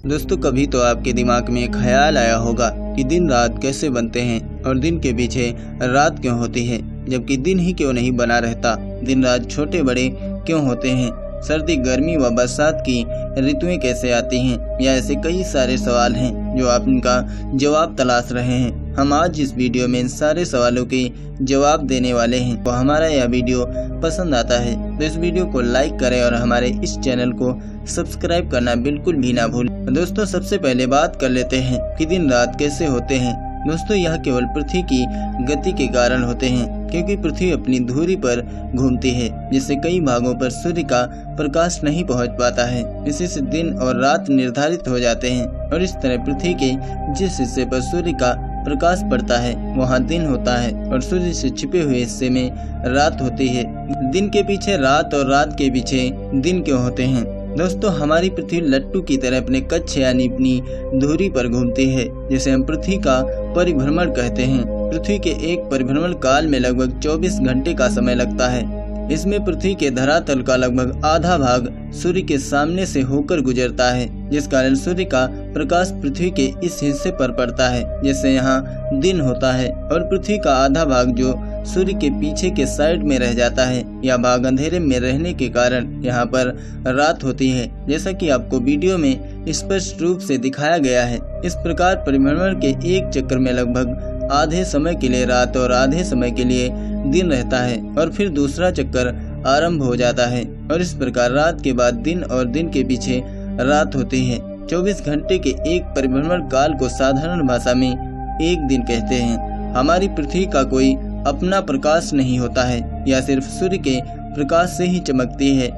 दोस्तों, कभी तो आपके दिमाग में एक ख्याल आया होगा कि दिन रात कैसे बनते हैं और दिन के पीछे रात क्यों होती है, जबकि दिन ही क्यों नहीं बना रहता। दिन रात छोटे बड़े क्यों होते हैं, सर्दी गर्मी व बरसात की ऋतुएं कैसे आती हैं, या ऐसे कई सारे सवाल हैं जो आप इनका जवाब तलाश रहे हैं। हम आज इस वीडियो में इन सारे सवालों के जवाब देने वाले हैं। तो हमारा यह वीडियो पसंद आता है तो इस वीडियो को लाइक करें और हमारे इस चैनल को सब्सक्राइब करना बिल्कुल भी ना भूलें। दोस्तों, सबसे पहले बात कर लेते हैं कि दिन रात कैसे होते हैं। दोस्तों, यह केवल पृथ्वी की गति के कारण होते हैं, क्योंकि पृथ्वी अपनी धुरी पर घूमती है, जिससे कई भागों पर सूर्य का प्रकाश नहीं पहुंच पाता है। इसी से दिन और रात निर्धारित हो जाते हैं और इस तरह पृथ्वी के जिस हिस्से पर सूर्य का प्रकाश पड़ता है वहाँ दिन होता है और सूर्य से छिपे हुए हिस्से में रात होती है। दिन के पीछे रात और रात के पीछे दिन क्यों होते हैं? दोस्तों, हमारी पृथ्वी लट्टू की तरह अपने कक्ष यानी अपनी धुरी पर घूमती है, जिसे हम पृथ्वी का परिभ्रमण कहते हैं। पृथ्वी के एक परिभ्रमण काल में लगभग 24 घंटे का समय लगता है। इसमें पृथ्वी के धरातल का लगभग आधा भाग सूर्य के सामने से होकर गुजरता है, जिस कारण सूर्य का प्रकाश पृथ्वी के इस हिस्से पर पड़ता है, जिससे यहाँ दिन होता है। और पृथ्वी का आधा भाग जो सूर्य के पीछे के साइड में रह जाता है, यह भाग अंधेरे में रहने के कारण यहाँ पर रात होती है, जैसा कि आपको वीडियो में स्पष्ट रूप से दिखाया गया है। इस प्रकार परिभ्रमण के एक चक्कर में लगभग आधे समय के लिए रात और आधे समय के लिए दिन रहता है और फिर दूसरा चक्कर आरंभ हो जाता है और इस प्रकार रात के बाद दिन और दिन के पीछे रात होती है। 24 घंटे के एक परिभ्रमण काल को साधारण भाषा में एक दिन कहते हैं। हमारी पृथ्वी का कोई अपना प्रकाश नहीं होता है, यह सिर्फ सूर्य के प्रकाश से ही चमकती है।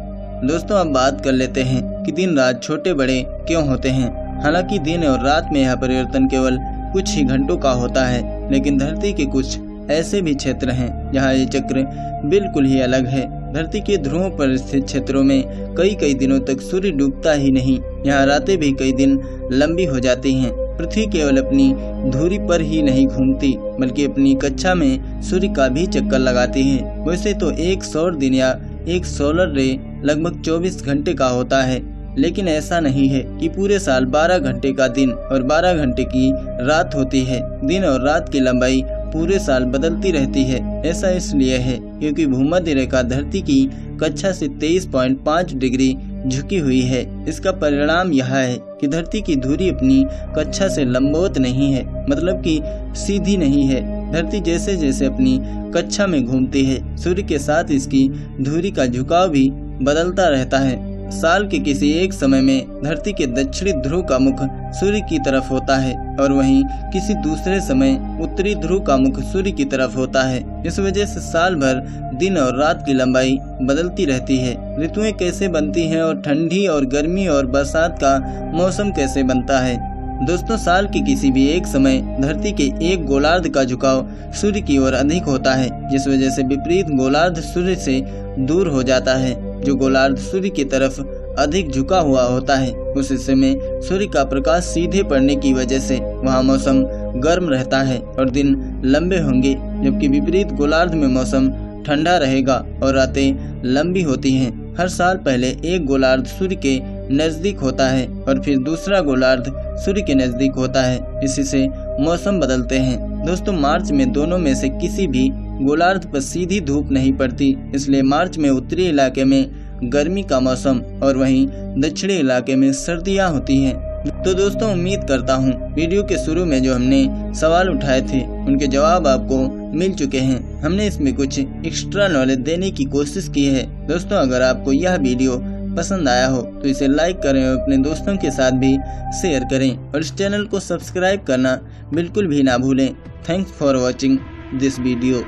दोस्तों, अब बात कर लेते हैं कि दिन रात छोटे बड़े क्यों होते हैं। हालांकि दिन और रात में यह परिवर्तन केवल कुछ ही घंटों का होता है, लेकिन धरती के कुछ ऐसे भी क्षेत्र हैं जहां ये चक्र बिल्कुल ही अलग है। धरती के ध्रुवों पर स्थित क्षेत्रों में कई दिनों तक सूर्य डूबता ही नहीं, यहाँ रातें भी कई दिन लंबी हो जाती हैं। पृथ्वी केवल अपनी धुरी पर ही नहीं घूमती, बल्कि अपनी कक्षा में सूर्य का भी चक्कर लगाती है। वैसे तो एक सौर दिन या एक सोलर रे लगभग 24 घंटे का होता है, लेकिन ऐसा नहीं है कि पूरे साल 12 घंटे का दिन और 12 घंटे की रात होती है। दिन और रात की लंबाई पूरे साल बदलती रहती है। ऐसा इसलिए है क्योंकि भूमध्य रेखा धरती की कक्षा से 23.5 डिग्री झुकी हुई है। इसका परिणाम यह है कि धरती की धुरी अपनी कक्षा से लंबवत नहीं है, मतलब कि सीधी नहीं है। धरती जैसे जैसे अपनी कक्षा में घूमती है, सूर्य के साथ इसकी धुरी का झुकाव भी बदलता रहता है। साल के किसी एक समय में धरती के दक्षिणी ध्रुव का मुख सूर्य की तरफ होता है और वहीं किसी दूसरे समय उत्तरी ध्रुव का मुख सूर्य की तरफ होता है। इस वजह से साल भर दिन और रात की लंबाई बदलती रहती है। ऋतुएं कैसे बनती हैं और ठंडी और गर्मी और बरसात का मौसम कैसे बनता है? दोस्तों, साल के किसी भी एक समय धरती के एक गोलार्ध का झुकाव सूर्य की ओर अधिक होता है, जिस वजह से विपरीत गोलार्ध सूर्य से दूर हो जाता है। जो गोलार्ध सूर्य की तरफ अधिक झुका हुआ होता है, उस हिस्से में सूर्य का प्रकाश सीधे पड़ने की वजह से वहाँ मौसम गर्म रहता है और दिन लंबे होंगे, जबकि विपरीत गोलार्ध में मौसम ठंडा रहेगा और रातें लंबी होती हैं। हर साल पहले एक गोलार्ध सूर्य के नजदीक होता है और फिर दूसरा गोलार्ध सूर्य के नजदीक होता है। इसी से मौसम बदलते हैं। दोस्तों, मार्च में दोनों में से किसी भी गोलार्ध पर सीधी धूप नहीं पड़ती, इसलिए मार्च में उत्तरी इलाके में गर्मी का मौसम और वहीं दक्षिणी इलाके में सर्दियां होती हैं। तो दोस्तों, उम्मीद करता हूं वीडियो के शुरू में जो हमने सवाल उठाए थे उनके जवाब आपको मिल चुके हैं। हमने इसमें कुछ एक्स्ट्रा नॉलेज देने की कोशिश की है। दोस्तों, अगर आपको यह वीडियो पसंद आया हो तो इसे लाइक करें और अपने दोस्तों के साथ भी शेयर करें और इस चैनल को सब्सक्राइब करना बिल्कुल भी ना भूलें। Thanks for watching this video.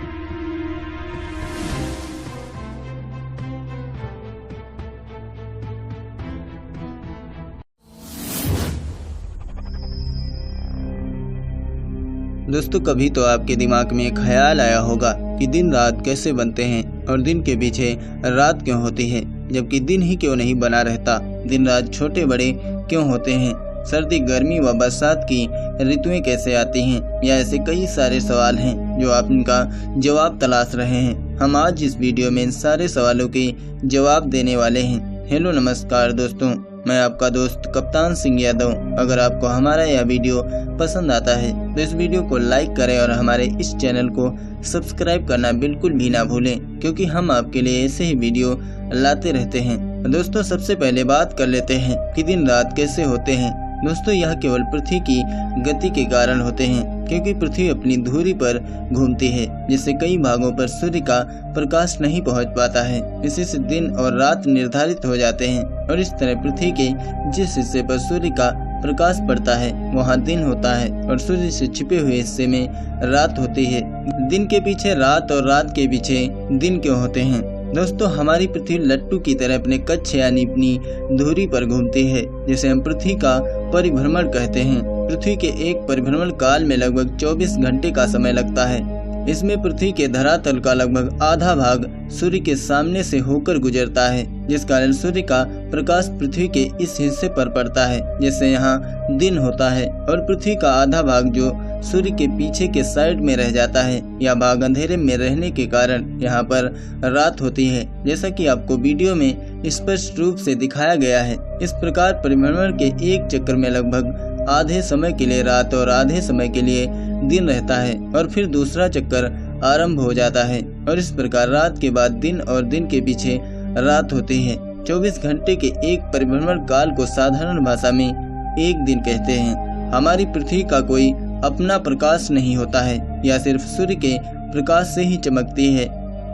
दोस्तों, कभी तो आपके दिमाग में एक ख्याल आया होगा कि दिन रात कैसे बनते हैं और दिन के पीछे रात क्यों होती है, जबकि दिन ही क्यों नहीं बना रहता। दिन रात छोटे बड़े क्यों होते हैं, सर्दी गर्मी व बरसात की ऋतुएं कैसे आती हैं, या ऐसे कई सारे सवाल हैं जो आप इनका जवाब तलाश रहे हैं। हम आज इस वीडियो में इन सारे सवालों के जवाब देने वाले हैं। हेलो नमस्कार दोस्तों, मैं आपका दोस्त कप्तान सिंह यादव। अगर आपको हमारा यह वीडियो पसंद आता है तो इस वीडियो को लाइक करें और हमारे इस चैनल को सब्सक्राइब करना बिल्कुल भी ना भूलें, क्योंकि हम आपके लिए ऐसे ही वीडियो लाते रहते हैं। दोस्तों, सबसे पहले बात कर लेते हैं कि दिन रात कैसे होते हैं। दोस्तों, यह केवल पृथ्वी की गति के कारण होते हैं, क्योंकि पृथ्वी अपनी धुरी पर घूमती है, जिससे कई भागों पर सूर्य का प्रकाश नहीं पहुंच पाता है। इसी से दिन और रात निर्धारित हो जाते हैं और इस तरह पृथ्वी के जिस हिस्से पर सूर्य का प्रकाश पड़ता है वहाँ दिन होता है और सूर्य से छिपे हुए हिस्से में रात होती है। दिन के पीछे रात और रात के पीछे दिन क्यों होते हैं? दोस्तों, हमारी पृथ्वी लट्टू की तरह अपने कक्ष यानी अपनी धुरी पर घूमती है, जिसे हम पृथ्वी का परिभ्रमण कहते हैं। पृथ्वी के एक परिभ्रमण काल में लगभग 24 घंटे का समय लगता है। इसमें पृथ्वी के धरातल का लगभग आधा भाग सूर्य के सामने से होकर गुजरता है, जिस कारण सूर्य का प्रकाश पृथ्वी के इस हिस्से पर पड़ता है, जिससे यहाँ दिन होता है। और पृथ्वी का आधा भाग जो सूर्य के पीछे के साइड में रह जाता है, यह भाग अंधेरे में रहने के कारण यहाँ पर रात होती है, जैसा कि आपको वीडियो में स्पष्ट रूप से दिखाया गया है। इस प्रकार परिभ्रमण के एक चक्कर में लगभग आधे समय के लिए रात और आधे समय के लिए दिन रहता है और फिर दूसरा चक्कर आरंभ हो जाता है और इस प्रकार रात के बाद दिन और दिन के पीछे रात होती है। 24 घंटे के एक परिभ्रमण काल को साधारण भाषा में एक दिन कहते हैं। हमारी पृथ्वी का कोई अपना प्रकाश नहीं होता है, यह सिर्फ सूर्य के प्रकाश से ही चमकती है।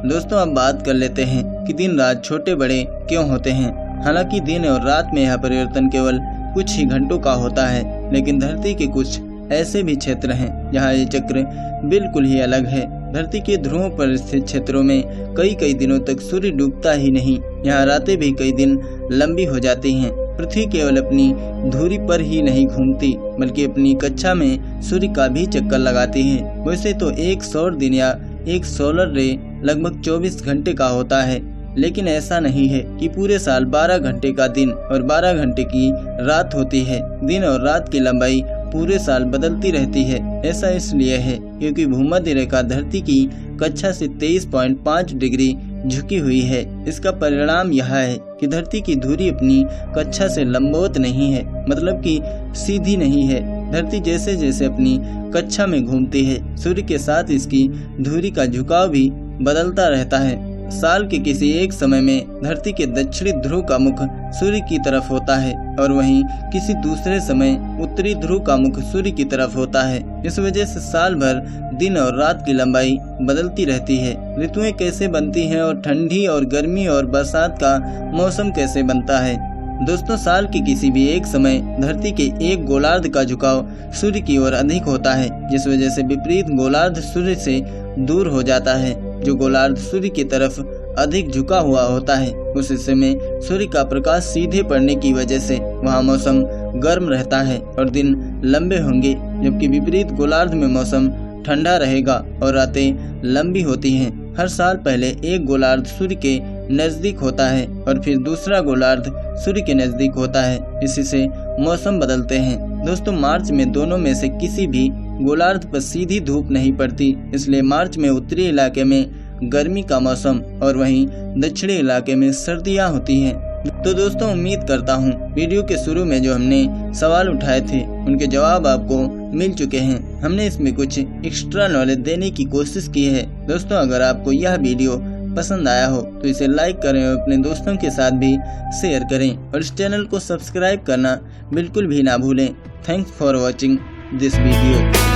दोस्तों, अब बात कर लेते हैं कि दिन रात छोटे बड़े क्यों होते हैं। हालांकि दिन और रात में यह परिवर्तन केवल कुछ ही घंटों का होता है, लेकिन धरती के कुछ ऐसे भी क्षेत्र हैं जहां ये चक्र बिल्कुल ही अलग है। धरती के ध्रुवों पर स्थित क्षेत्रों में कई दिनों तक सूर्य डूबता ही नहीं। यहाँ रातें भी कई दिन लंबी हो जाती हैं। पृथ्वी केवल अपनी धुरी पर ही नहीं घूमती, बल्कि अपनी कक्षा में सूर्य का भी चक्कर लगाती है। वैसे तो एक सौर दिन या एक सोलर रे लगभग 24 घंटे का होता है, लेकिन ऐसा नहीं है कि पूरे साल 12 घंटे का दिन और 12 घंटे की रात होती है। दिन और रात की लंबाई पूरे साल बदलती रहती है। ऐसा इसलिए है क्योंकि भूमध्य रेखा धरती की कक्षा से 23.5 डिग्री झुकी हुई है। इसका परिणाम यह है कि धरती की धुरी अपनी कक्षा से लंबवत नहीं है, मतलब कि सीधी नहीं है। धरती जैसे जैसे अपनी कक्षा में घूमती है, सूर्य के साथ इसकी धुरी का झुकाव भी बदलता रहता है। साल के किसी एक समय में धरती के दक्षिणी ध्रुव का मुख सूर्य की तरफ होता है और वहीं किसी दूसरे समय उत्तरी ध्रुव का मुख सूर्य की तरफ होता है। इस वजह से साल भर दिन और रात की लंबाई बदलती रहती है। ऋतुएं कैसे बनती हैं और ठंडी और गर्मी और बरसात का मौसम कैसे बनता है। दोस्तों, साल के किसी भी एक समय धरती के एक गोलार्ध का झुकाव सूर्य की ओर अधिक होता है, जिस वजह से विपरीत गोलार्ध सूर्य से दूर हो जाता है। जो गोलार्ध सूर्य की तरफ अधिक झुका हुआ होता है, उस हिस्से में सूर्य का प्रकाश सीधे पड़ने की वजह से वहाँ मौसम गर्म रहता है और दिन लंबे होंगे, जबकि विपरीत गोलार्ध में मौसम ठंडा रहेगा और रातें लंबी होती हैं। हर साल पहले एक गोलार्ध सूर्य के नजदीक होता है और फिर दूसरा गोलार्ध सूर्य के नजदीक होता है। इसी से मौसम बदलते हैं। दोस्तों, मार्च में दोनों में से किसी भी गोलार्ध पर सीधी धूप नहीं पड़ती, इसलिए मार्च में उत्तरी इलाके में गर्मी का मौसम और वहीं दक्षिणी इलाके में सर्दियां होती हैं। तो दोस्तों, उम्मीद करता हूं वीडियो के शुरू में जो हमने सवाल उठाए थे उनके जवाब आपको मिल चुके हैं। हमने इसमें कुछ एक्स्ट्रा नॉलेज देने की कोशिश की है। दोस्तों, अगर आपको यह वीडियो पसंद आया हो तो इसे लाइक करें और अपने दोस्तों के साथ भी शेयर करें और इस चैनल को सब्सक्राइब करना बिल्कुल भी ना भूलें। Thanks for watching this video.